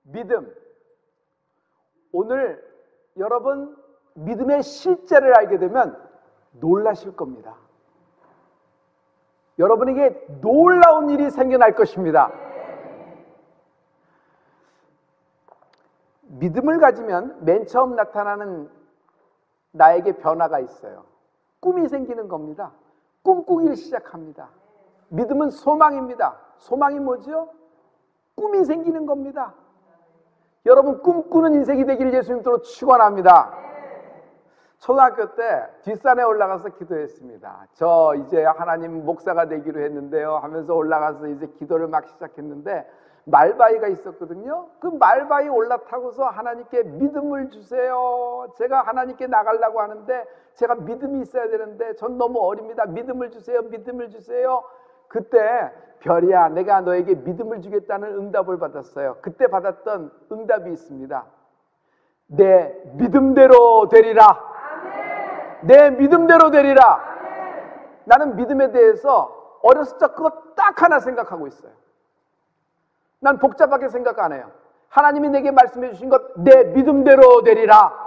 믿음. 오늘 여러분 믿음의 실제를 알게 되면 놀라실 겁니다. 여러분에게 놀라운 일이 생겨날 것입니다. 믿음을 가지면 맨 처음 나타나는 나에게 변화가 있어요. 꿈이 생기는 겁니다. 꿈꾸기를 시작합니다. 믿음은 소망입니다. 소망이 뭐죠? 꿈이 생기는 겁니다. 여러분 꿈꾸는 인생이 되기를 예수님으로 축원합니다. 초등학교 때 뒷산에 올라가서 기도했습니다. 저 이제 하나님 목사가 되기로 했는데요 하면서 올라가서 이제 기도를 막 시작했는데 말바위가 있었거든요. 그 말바위 올라타고서 하나님께 믿음을 주세요. 제가 하나님께 나가려고 하는데 제가 믿음이 있어야 되는데 전 너무 어립니다. 믿음을 주세요. 믿음을 주세요. 그때 별이야 내가 너에게 믿음을 주겠다는 응답을 받았어요. 그때 받았던 응답이 있습니다. 내 믿음대로 되리라. 내 믿음대로 되리라. 나는 믿음에 대해서 어렸을 적 그거 딱 하나 생각하고 있어요. 난 복잡하게 생각 안 해요. 하나님이 내게 말씀해 주신 것 내 믿음대로 되리라.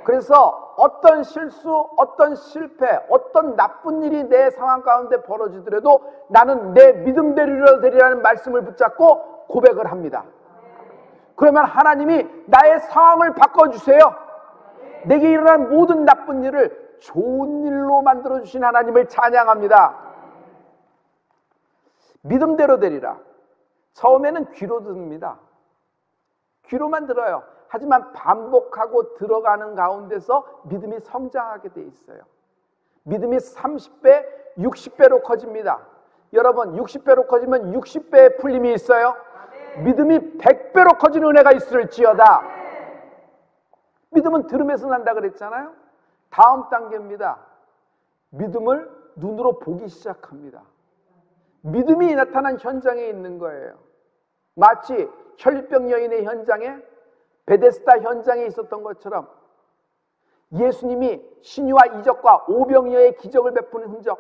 그래서 어떤 실수, 어떤 실패, 어떤 나쁜 일이 내 상황 가운데 벌어지더라도 나는 내 믿음대로 되리라는 말씀을 붙잡고 고백을 합니다. 그러면 하나님이 나의 상황을 바꿔주세요. 내게 일어난 모든 나쁜 일을 좋은 일로 만들어주신 하나님을 찬양합니다. 믿음대로 되리라. 처음에는 귀로 듣습니다. 귀로만 들어요. 하지만 반복하고 들어가는 가운데서 믿음이 성장하게 돼 있어요. 믿음이 30배, 60배로 커집니다. 여러분 60배로 커지면 60배의 풀림이 있어요. 믿음이 100배로 커지는 은혜가 있을지어다. 믿음은 들음에서 난다 그랬잖아요. 다음 단계입니다. 믿음을 눈으로 보기 시작합니다. 믿음이 나타난 현장에 있는 거예요. 마치 혈병 여인의 현장에 베데스다 현장에 있었던 것처럼 예수님이 신유와 이적과 오병이어의 기적을 베푸는 흔적,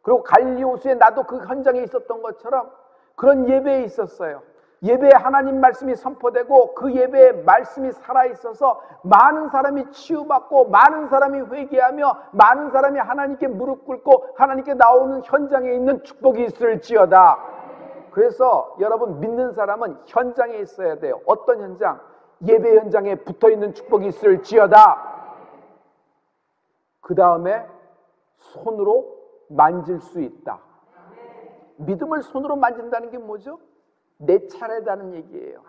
그리고 갈릴리 호수에 나도 그 현장에 있었던 것처럼 그런 예배에 있었어요. 예배에 하나님 말씀이 선포되고 그 예배에 말씀이 살아있어서 많은 사람이 치유받고 많은 사람이 회개하며 많은 사람이 하나님께 무릎 꿇고 하나님께 나오는 현장에 있는 축복이 있을지어다. 그래서 여러분 믿는 사람은 현장에 있어야 돼요. 어떤 현장? 예배 현장에 붙어있는 축복이 있을지어다. 그 다음에 손으로 만질 수 있다. 믿음을 손으로 만진다는 게 뭐죠? 내 차례다는 얘기예요.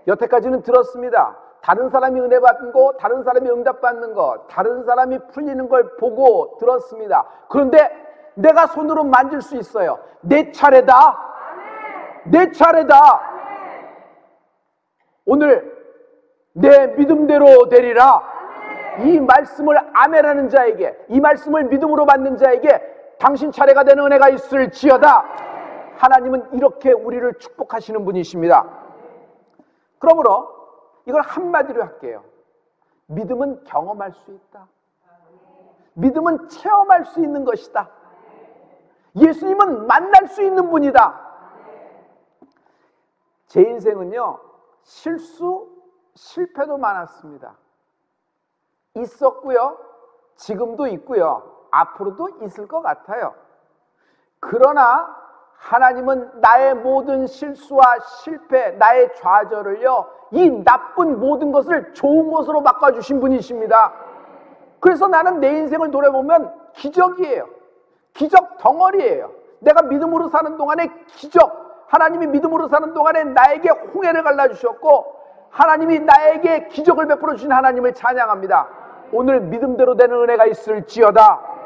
여태까지는 들었습니다. 다른 사람이 은혜 받는 거, 다른 사람이 응답 받는 거, 다른 사람이 풀리는 걸 보고 들었습니다. 그런데 내가 손으로 만질 수 있어요. 내 차례다. 내 차례다. 오늘 내 믿음대로 되리라. 이 말씀을 아멘하는 자에게, 이 말씀을 믿음으로 받는 자에게 당신 차례가 되는 은혜가 있을지어다. 하나님은 이렇게 우리를 축복하시는 분이십니다. 그러므로 이걸 한마디로 할게요. 믿음은 경험할 수 있다. 믿음은 체험할 수 있는 것이다. 예수님은 만날 수 있는 분이다. 제 인생은요, 실수, 실패도 많았습니다. 있었고요, 지금도 있고요, 앞으로도 있을 것 같아요. 그러나 하나님은 나의 모든 실수와 실패, 나의 좌절을요, 이 나쁜 모든 것을 좋은 것으로 바꿔주신 분이십니다. 그래서 나는 내 인생을 돌아보면 기적이에요. 기적 덩어리예요. 내가 믿음으로 사는 동안에 기적, 하나님이 믿음으로 사는 동안에 나에게 홍해를 갈라주셨고 하나님이 나에게 기적을 베풀어 주신 하나님을 찬양합니다. 오늘 믿음대로 되는 은혜가 있을지어다.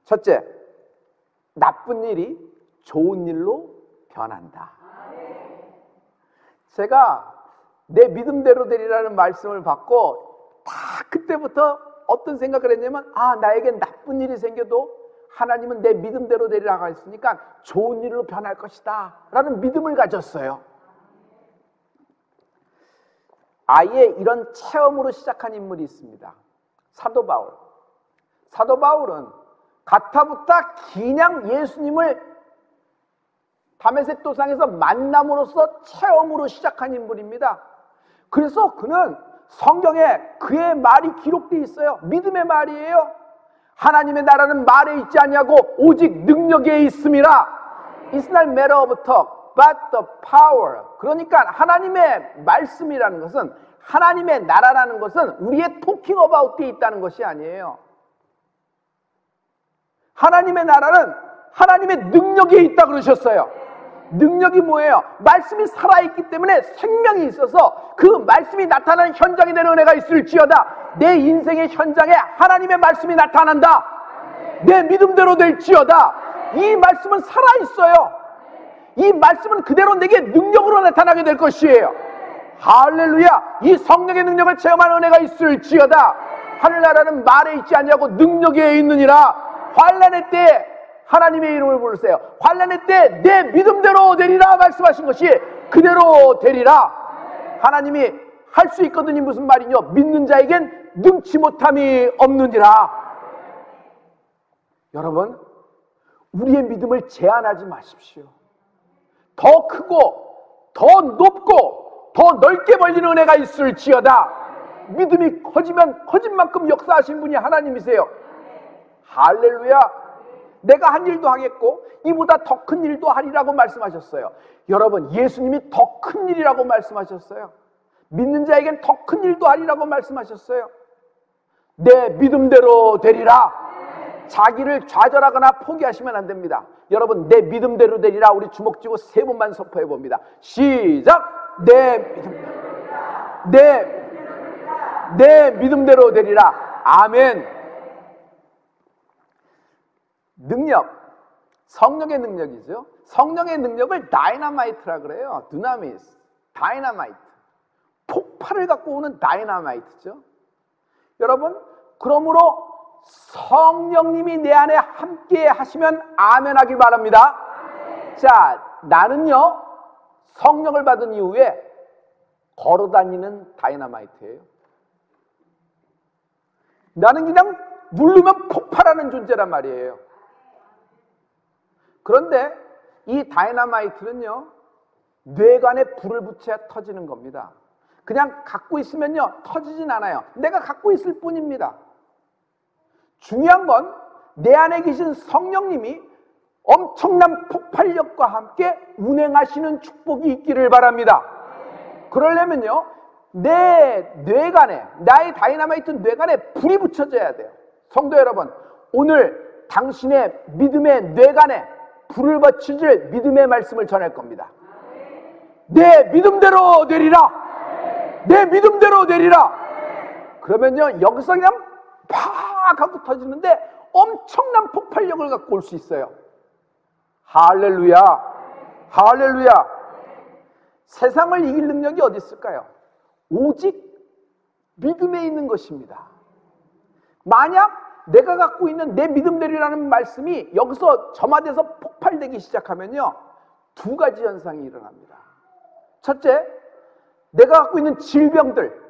첫째, 나쁜 일이 좋은 일로 변한다. 제가 내 믿음대로 되리라는 말씀을 받고 다 그때부터 어떤 생각을 했냐면, 나에게 나쁜 일이 생겨도 하나님은 내 믿음대로 되리라고 했으니까 좋은 일로 변할 것이다 라는 믿음을 가졌어요. 아예 이런 체험으로 시작한 인물이 있습니다. 사도 바울. 사도 바울은 가타부타 그냥 예수님을 다메섹 도상에서 만남으로써 체험으로 시작한 인물입니다. 그래서 그는 성경에 그의 말이 기록되어 있어요. 믿음의 말이에요. 하나님의 나라는 말에 있지 않냐고 오직 능력에 있음이라. It's not matter of talk, but the power. 그러니까 하나님의 말씀이라는 것은, 하나님의 나라라는 것은 우리의 talking about에 있다는 것이 아니에요. 하나님의 나라는 하나님의 능력에 있다 그러셨어요. 능력이 뭐예요? 말씀이 살아있기 때문에 생명이 있어서 그 말씀이 나타나는 현장에 되는 은혜가 있을지어다. 내 인생의 현장에 하나님의 말씀이 나타난다. 내 믿음대로 될지어다. 이 말씀은 살아있어요. 이 말씀은 그대로 내게 능력으로 나타나게 될 것이에요. 할렐루야. 이 성령의 능력을 체험하는 은혜가 있을지어다. 하늘나라는 말에 있지 않냐고 능력에 있느니라. 환난의 때에 하나님의 이름을 부르세요. 환난의 때 내 믿음대로 되리라 말씀하신 것이 그대로 되리라. 하나님이 할 수 있거든요. 무슨 말이뇨? 믿는 자에겐 능치 못함이 없느니라. 여러분, 우리의 믿음을 제한하지 마십시오. 더 크고 더 높고 더 넓게 벌리는 은혜가 있을지어다. 믿음이 커지면 커진 만큼 역사하신 분이 하나님이세요. 할렐루야. 내가 한 일도 하겠고 이보다 더 큰 일도 하리라고 말씀하셨어요. 여러분, 예수님이 더 큰 일이라고 말씀하셨어요. 믿는 자에겐 더 큰 일도 하리라고 말씀하셨어요. 내 믿음대로 되리라. 자기를 좌절하거나 포기하시면 안 됩니다. 여러분, 내 믿음대로 되리라. 우리 주먹 쥐고 3번만 선포해 봅니다. 시작. 내 믿음대로 되리라. 아멘. 능력, 성령의 능력이죠. 성령의 능력을 다이너마이트라 그래요. 두나미스, 다이너마이트. 폭발을 갖고 오는 다이너마이트죠. 여러분, 그러므로 성령님이 내 안에 함께 하시면 아멘 하길 바랍니다. 자, 나는요, 성령을 받은 이후에 걸어다니는 다이너마이트예요. 나는 그냥 누르면 폭발하는 존재란 말이에요. 그런데 이 다이너마이트는요, 뇌관에 불을 붙여야 터지는 겁니다. 그냥 갖고 있으면요, 터지진 않아요. 내가 갖고 있을 뿐입니다. 중요한 건 내 안에 계신 성령님이 엄청난 폭발력과 함께 운행하시는 축복이 있기를 바랍니다. 그러려면요, 내 뇌관에, 나의 다이너마이트 뇌관에 불이 붙여져야 돼요. 성도 여러분, 오늘 당신의 믿음의 뇌관에 불을 붙여줄 믿음의 말씀을 전할 겁니다. 내 믿음대로 되리라. 내 믿음대로 되리라. 그러면요, 여기서 그냥 팍 하고 터지는데 엄청난 폭발력을 갖고 올 수 있어요. 할렐루야. 할렐루야. 세상을 이길 능력이 어디 있을까요? 오직 믿음에 있는 것입니다. 만약 내가 갖고 있는 내 믿음대로라는 말씀이 여기서 점화돼서 폭발되기 시작하면요, 2가지 현상이 일어납니다. 첫째, 내가 갖고 있는 질병들,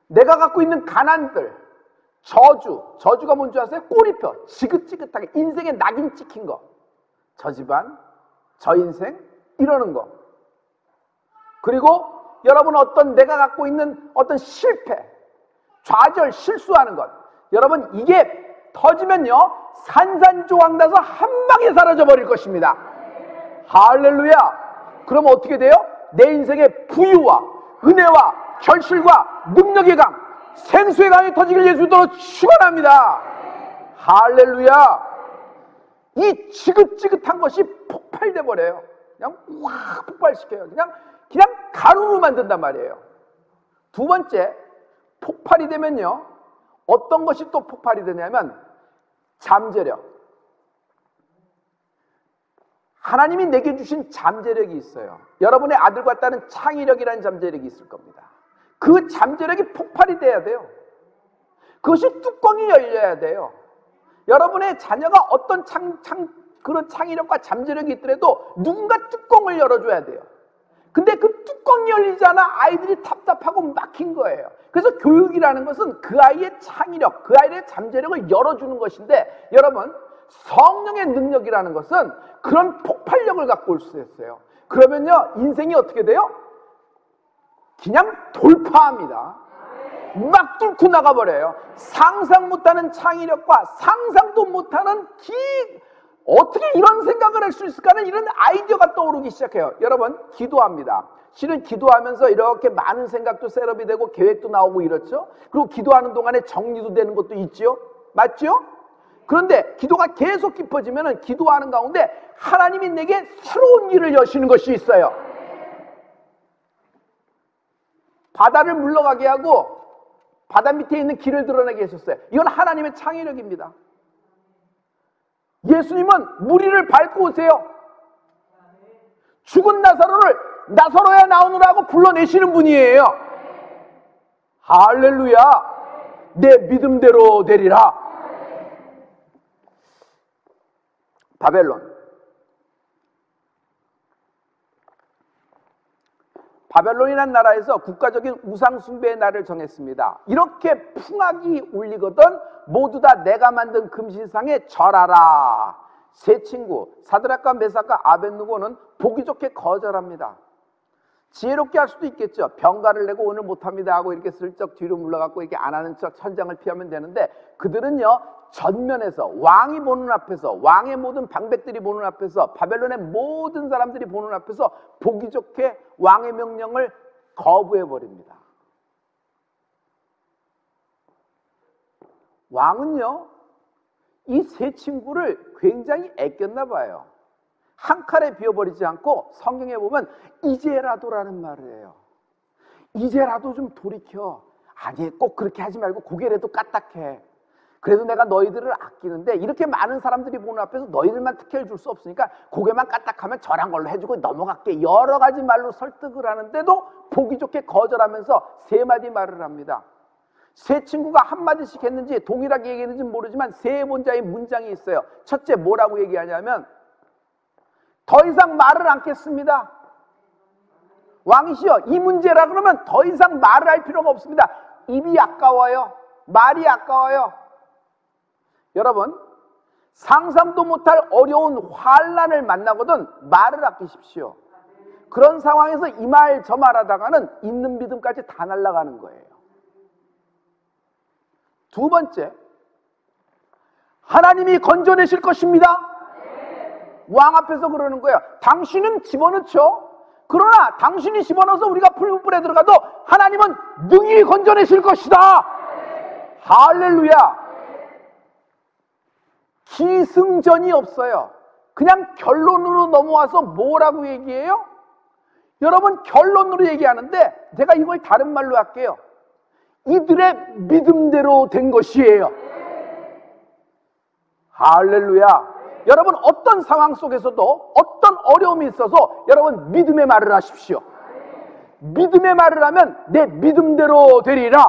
내가 갖고 있는 가난들, 저주가 뭔지 아세요? 꼬리표, 지긋지긋하게 인생에 낙인 찍힌 거, 저 집안, 저 인생, 이러는 거. 그리고 여러분, 어떤 내가 갖고 있는 어떤 실패, 좌절, 실수하는 것, 여러분, 이게 터지면요, 산산조각 나서 한 방에 사라져 버릴 것입니다. 할렐루야. 그럼 어떻게 돼요? 내 인생의 부유와 은혜와 결실과 능력의 강, 생수의 강이 터지길 예수님으로 축원합니다. 할렐루야. 이 지긋지긋한 것이 폭발돼 버려요. 그냥 확 폭발시켜요. 그냥 가루로 만든단 말이에요. 2번째, 폭발이 되면요, 어떤 것이 또 폭발이 되냐면 잠재력. 하나님이 내게 주신 잠재력이 있어요. 여러분의 아들과 딸은 창의력이라는 잠재력이 있을 겁니다. 그 잠재력이 폭발이 돼야 돼요. 그것이 뚜껑이 열려야 돼요. 여러분의 자녀가 어떤 그런 창의력과 잠재력이 있더라도 누군가 뚜껑을 열어줘야 돼요. 근데 그 뚜껑이 열리잖아. 아이들이 답답하고 막힌 거예요. 그래서 교육이라는 것은 그 아이의 창의력, 그 아이의 잠재력을 열어주는 것인데, 여러분, 성령의 능력이라는 것은 그런 폭발력을 갖고 올 수 있어요. 그러면요, 인생이 어떻게 돼요? 그냥 돌파합니다. 막 뚫고 나가버려요. 상상 못하는 창의력과 상상도 못하는 어떻게 이런 생각을 할 수 있을까는 이런 아이디어가 떠오르기 시작해요. 여러분, 기도합니다. 실은 기도하면서 이렇게 많은 생각도 셋업이 되고 계획도 나오고 이렇죠. 그리고 기도하는 동안에 정리도 되는 것도 있죠. 맞죠? 그런데 기도가 계속 깊어지면 기도하는 가운데 하나님이 내게 새로운 길을 여시는 것이 있어요. 바다를 물러가게 하고 바다 밑에 있는 길을 드러내게 하셨어요. 이건 하나님의 창의력입니다. 예수님은 물 위를 밟고 오세요. 죽은 나사로야 나오느라고 불러내시는 분이에요. 할렐루야. 내 믿음대로 되리라. 바벨론이라는 나라에서 국가적인 우상 숭배의 날을 정했습니다. 이렇게 풍악이 울리거든 모두 다 내가 만든 금신상에 절하라. 세 친구 사드락과 메삭과 아벳느고는 보기 좋게 거절합니다. 지혜롭게 할 수도 있겠죠. 병가를 내고 오늘 못합니다 하고 이렇게 슬쩍 뒤로 물러가고 이렇게 안 하는 척 천장을 피하면 되는데, 그들은요 전면에서 왕이 보는 앞에서, 왕의 모든 방백들이 보는 앞에서, 바벨론의 모든 사람들이 보는 앞에서 보기 좋게 왕의 명령을 거부해버립니다. 왕은요 이 세 친구를 굉장히 아꼈나 봐요. 한 칼에 비워버리지 않고 성경에 보면 이제라도라는 말을 해요. 이제라도 좀 돌이켜. 아니 꼭 그렇게 하지 말고 고개라도 까딱해. 그래도 내가 너희들을 아끼는데 이렇게 많은 사람들이 보는 앞에서 너희들만 특혜를 줄 수 없으니까 고개만 까딱하면 저런 걸로 해주고 넘어갈게. 여러 가지 말로 설득을 하는데도 보기 좋게 거절하면서 세 마디 말을 합니다. 세 친구가 한마디씩 했는지 동일하게 얘기했는지는 모르지만 세 번째의 문장이 있어요. 첫째 뭐라고 얘기하냐면 더 이상 말을 않겠습니다. 왕이시여 이 문제라 그러면 더 이상 말을 할 필요가 없습니다. 입이 아까워요. 말이 아까워요. 여러분, 상상도 못할 어려운 환난을 만나거든 말을 아끼십시오. 그런 상황에서 이 말 저 말 하다가는 있는 믿음까지 다 날아가는 거예요. 두 번째, 하나님이 건져내실 것입니다. 왕 앞에서 그러는 거예요. 당신은 집어넣죠. 그러나 당신이 집어넣어서 우리가 풀문불에 들어가도 하나님은 능히 건져내실 것이다. 할렐루야. 기승전이 없어요. 그냥 결론으로 넘어와서 뭐라고 얘기해요? 여러분, 결론으로 얘기하는데 제가 이걸 다른 말로 할게요. 이들의 믿음대로 된 것이에요. 할렐루야. 여러분, 어떤 상황 속에서도 어떤 어려움이 있어서 여러분 믿음의 말을 하십시오. 믿음의 말을 하면 내 믿음대로 되리라.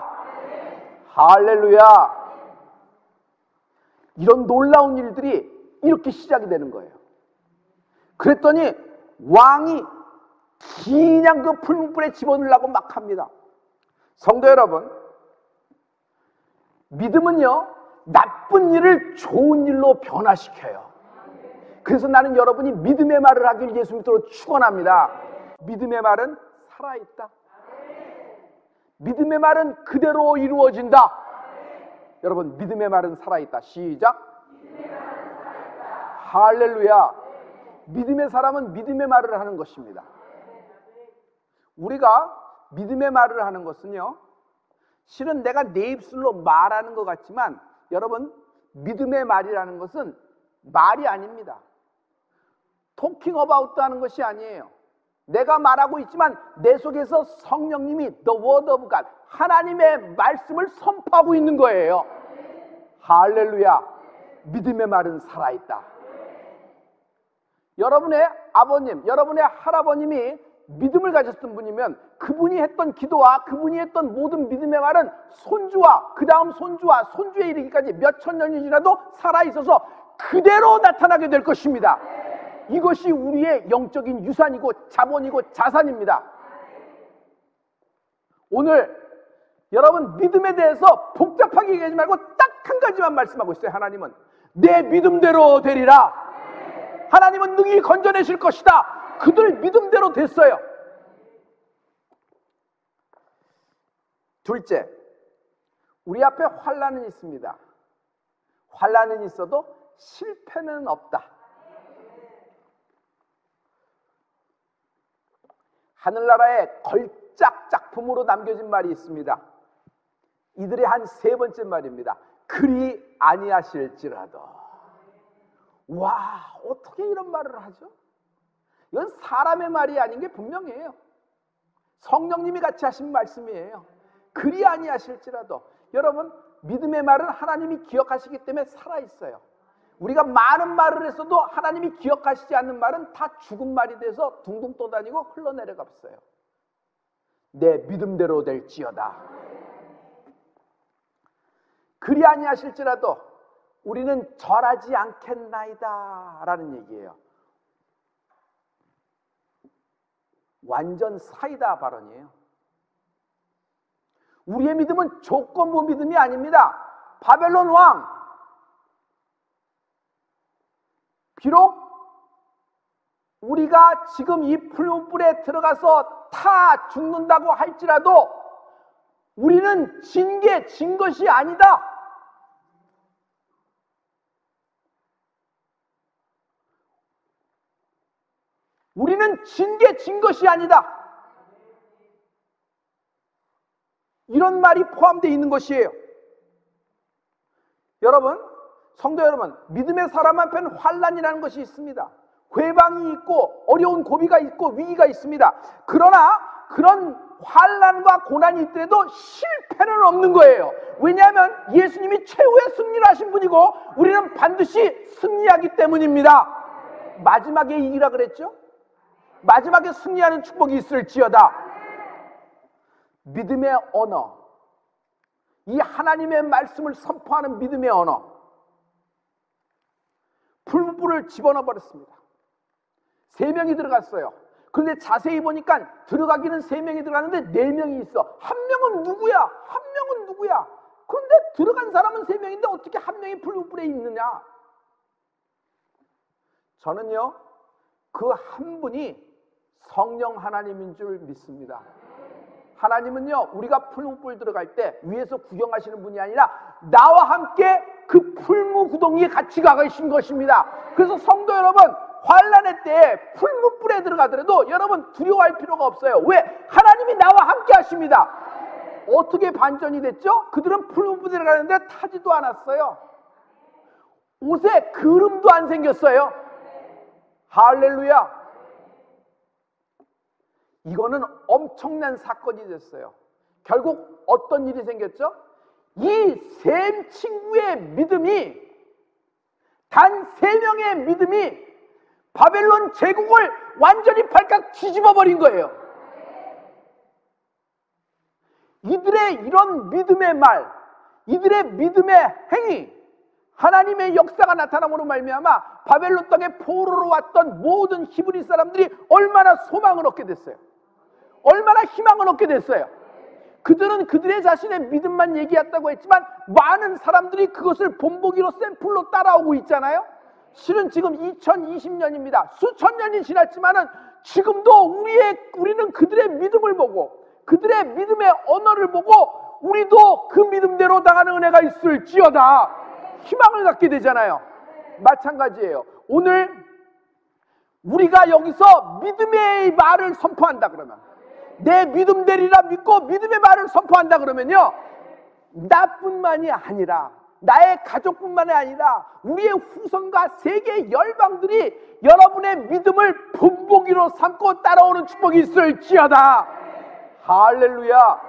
할렐루야. 이런 놀라운 일들이 이렇게 시작이 되는 거예요. 그랬더니 왕이 그냥 그 풀문불에 집어넣으려고 막 합니다. 성도 여러분, 믿음은요 나쁜 일을 좋은 일로 변화시켜요. 그래서 나는 여러분이 믿음의 말을 하길 예수 믿도록 축원합니다. 믿음의 말은 살아있다. 믿음의 말은 그대로 이루어진다. 여러분, 믿음의 말은 살아있다. 시작. 할렐루야. 믿음의 사람은 믿음의 말을 하는 것입니다. 우리가 믿음의 말을 하는 것은요 실은 내가 내 입술로 말하는 것 같지만 여러분, 믿음의 말이라는 것은 말이 아닙니다. 토킹 어바웃 하는 것이 아니에요. 내가 말하고 있지만 내 속에서 성령님이 The Word of God, 하나님의 말씀을 선포하고 있는 거예요. 할렐루야. 믿음의 말은 살아있다. 여러분의 아버님, 여러분의 할아버님이 믿음을 가졌던 분이면 그분이 했던 기도와 그분이 했던 모든 믿음의 말은 손주와 그 다음 손주와 손주에 이르기까지 몇천 년이 지나도 살아있어서 그대로 나타나게 될 것입니다. 이것이 우리의 영적인 유산이고 자본이고 자산입니다. 오늘 여러분 믿음에 대해서 복잡하게 얘기하지 말고 딱 한 가지만 말씀하고 있어요. 하나님은 내 믿음대로 되리라. 하나님은 능히 건져내실 것이다. 그들 믿음대로 됐어요. 둘째, 우리 앞에 환난은 있습니다. 환난은 있어도 실패는 없다. 하늘나라의 걸작 작품으로 남겨진 말이 있습니다. 이들의 한 세 번째 말입니다. 그리 아니하실지라도. 와, 어떻게 이런 말을 하죠? 이건 사람의 말이 아닌 게 분명해요. 성령님이 같이 하신 말씀이에요. 그리 아니하실지라도. 여러분, 믿음의 말은 하나님이 기억하시기 때문에 살아있어요. 우리가 많은 말을 했어도 하나님이 기억하시지 않는 말은 다 죽은 말이 돼서 둥둥 떠다니고 흘러내려갔어요. 내 믿음대로 될지어다. 그리 아니하실지라도 우리는 절하지 않겠나이다 라는 얘기예요. 완전 사이다 발언이에요. 우리의 믿음은 조건부 믿음이 아닙니다. 바벨론 왕, 비록 우리가 지금 이 풀무불에 들어가서 타 죽는다고 할지라도 우리는 진 것이 아니다. 우리는 진 것이 아니다. 이런 말이 포함되어 있는 것이에요. 여러분, 성도 여러분, 믿음의 사람 앞에는 환난이라는 것이 있습니다. 회방이 있고 어려운 고비가 있고 위기가 있습니다. 그러나 그런 환난과 고난이 있더라도 실패는 없는 거예요. 왜냐하면 예수님이 최후의 승리를 하신 분이고 우리는 반드시 승리하기 때문입니다. 마지막에 이기라 그랬죠? 마지막에 승리하는 축복이 있을지어다. 믿음의 언어, 이 하나님의 말씀을 선포하는 믿음의 언어. 풀무불을 집어넣어 버렸습니다. 3명이 들어갔어요. 그런데 자세히 보니까 들어가기는 3명이 들어갔는데 4명이 있어. 한 명은 누구야? 한 명은 누구야? 그런데 들어간 사람은 3명인데 어떻게 한 명이 풀무불에 있느냐? 저는요, 그 한 분이 성령 하나님인 줄 믿습니다. 하나님은요, 우리가 풀무불 들어갈 때 위에서 구경하시는 분이 아니라 나와 함께 그 풀무구덩이에 같이 가 계신 것입니다. 그래서 성도 여러분, 환난의 때에 풀무불에 들어가더라도 여러분 두려워할 필요가 없어요. 왜? 하나님이 나와 함께 하십니다. 어떻게 반전이 됐죠? 그들은 풀무불에 들어가는데 타지도 않았어요. 옷에 그름도 안 생겼어요. 할렐루야. 이거는 엄청난 사건이 됐어요. 결국 어떤 일이 생겼죠? 이 셈 친구의 믿음이, 단 3명의 믿음이 바벨론 제국을 완전히 발칵 뒤집어 버린 거예요. 이들의 이런 믿음의 말, 이들의 믿음의 행위, 하나님의 역사가 나타남으로 말미암아 바벨론 땅에 포로로 왔던 모든 히브리 사람들이 얼마나 소망을 얻게 됐어요. 얼마나 희망을 얻게 됐어요. 그들은 그들의 자신의 믿음만 얘기했다고 했지만 많은 사람들이 그것을 본보기로 샘플로 따라오고 있잖아요. 실은 지금 2020년입니다. 수천 년이 지났지만은 지금도 우리는 그들의 믿음을 보고 그들의 믿음의 언어를 보고 우리도 그 믿음대로 당하는 은혜가 있을지어다 희망을 갖게 되잖아요. 마찬가지예요. 오늘 우리가 여기서 믿음의 말을 선포한다 그러면, 내 믿음대리라 믿고 믿음의 말을 선포한다 그러면요, 나뿐만이 아니라 나의 가족뿐만이 아니라 우리의 후손과 세계 열방들이 여러분의 믿음을 본보기로 삼고 따라오는 축복이 있을지어다. 할렐루야.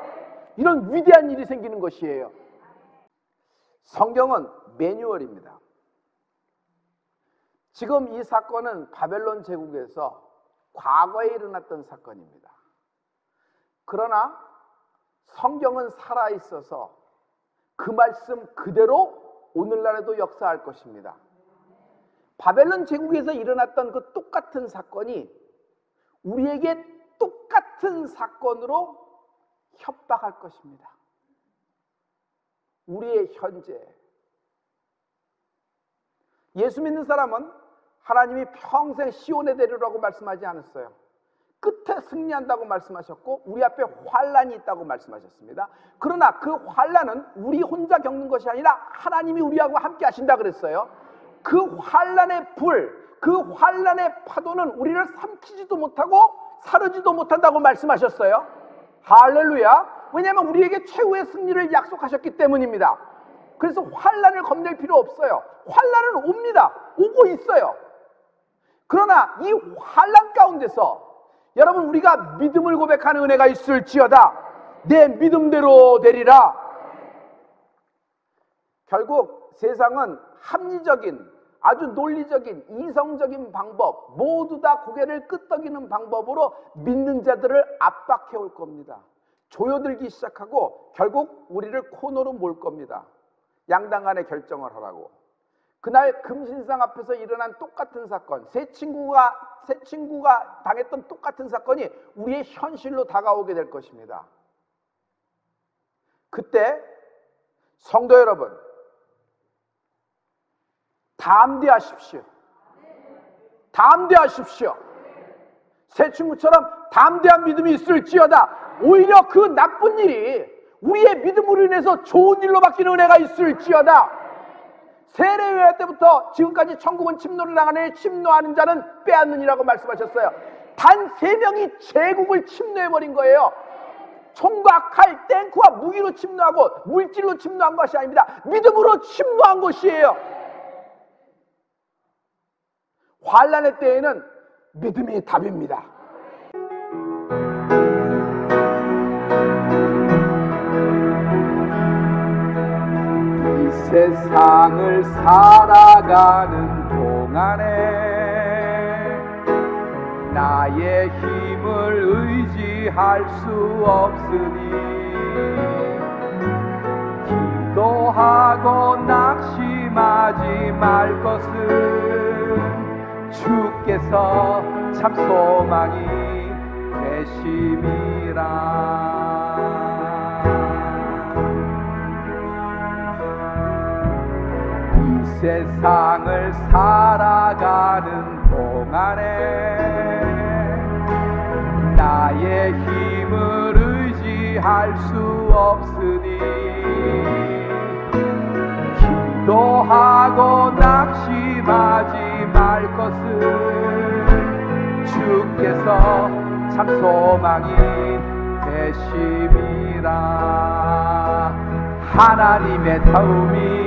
이런 위대한 일이 생기는 것이에요. 성경은 매뉴얼입니다. 지금 이 사건은 바벨론 제국에서 과거에 일어났던 사건입니다. 그러나 성경은 살아있어서 그 말씀 그대로 오늘날에도 역사할 것입니다. 바벨론 제국에서 일어났던 그 똑같은 사건이 우리에게 똑같은 사건으로 협박할 것입니다. 우리의 현재. 예수 믿는 사람은 하나님이 평생 시온에 데리라고 말씀하지 않았어요. 끝에 승리한다고 말씀하셨고 우리 앞에 환난이 있다고 말씀하셨습니다. 그러나 그 환난은 우리 혼자 겪는 것이 아니라 하나님이 우리하고 함께 하신다 그랬어요. 그 환난의 불, 그 환난의 파도는 우리를 삼키지도 못하고 사르지도 못한다고 말씀하셨어요. 할렐루야. 왜냐하면 우리에게 최후의 승리를 약속하셨기 때문입니다. 그래서 환난을 겁낼 필요 없어요. 환난은 옵니다. 오고 있어요. 그러나 이 환난 가운데서 여러분, 우리가 믿음을 고백하는 은혜가 있을지어다. 내 믿음대로 되리라. 결국 세상은 합리적인, 아주 논리적인, 이성적인 방법, 모두 다 고개를 끄덕이는 방법으로 믿는 자들을 압박해 올 겁니다. 조여들기 시작하고 결국 우리를 코너로 몰 겁니다. 양당 간에 결정을 하라고. 그날 금신상 앞에서 일어난 똑같은 사건, 세 친구가 당했던 똑같은 사건이 우리의 현실로 다가오게 될 것입니다. 그때 성도 여러분, 담대하십시오. 담대하십시오. 세 친구처럼 담대한 믿음이 있을지어다. 오히려 그 나쁜 일이 우리의 믿음으로 인해서 좋은 일로 바뀌는 은혜가 있을지어다. 세례요한 때부터 지금까지 천국은 침노를 당하네 침노하는 자는 빼앗느니라고 말씀하셨어요. 단 3명이 제국을 침노해버린 거예요. 총과 칼, 탱크와 무기로 침노하고 물질로 침노한 것이 아닙니다. 믿음으로 침노한 것이에요. 환난의 때에는 믿음이 답입니다. 이 세상을 살아가는 동안에 나의 힘을 의지할 수 없으니 기도하고 낙심하지 말 것은 주께서 참 소망이 되심이라. 이 세상을 살아가는 동안에 나의 힘을 의지할 수 없으니 기도하고 낙심하지 말 것은 주께서 참 소망이 되심이라. 하나님의 다움이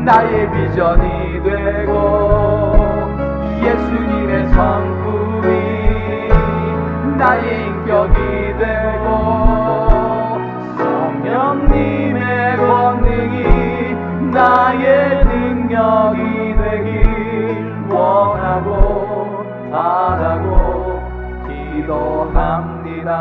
나의 비전이 되고 예수님의 성품이 나의 인격이 되고 성령님의 권능이 나의 능력이 되길 원하고 바라고 기도합니다.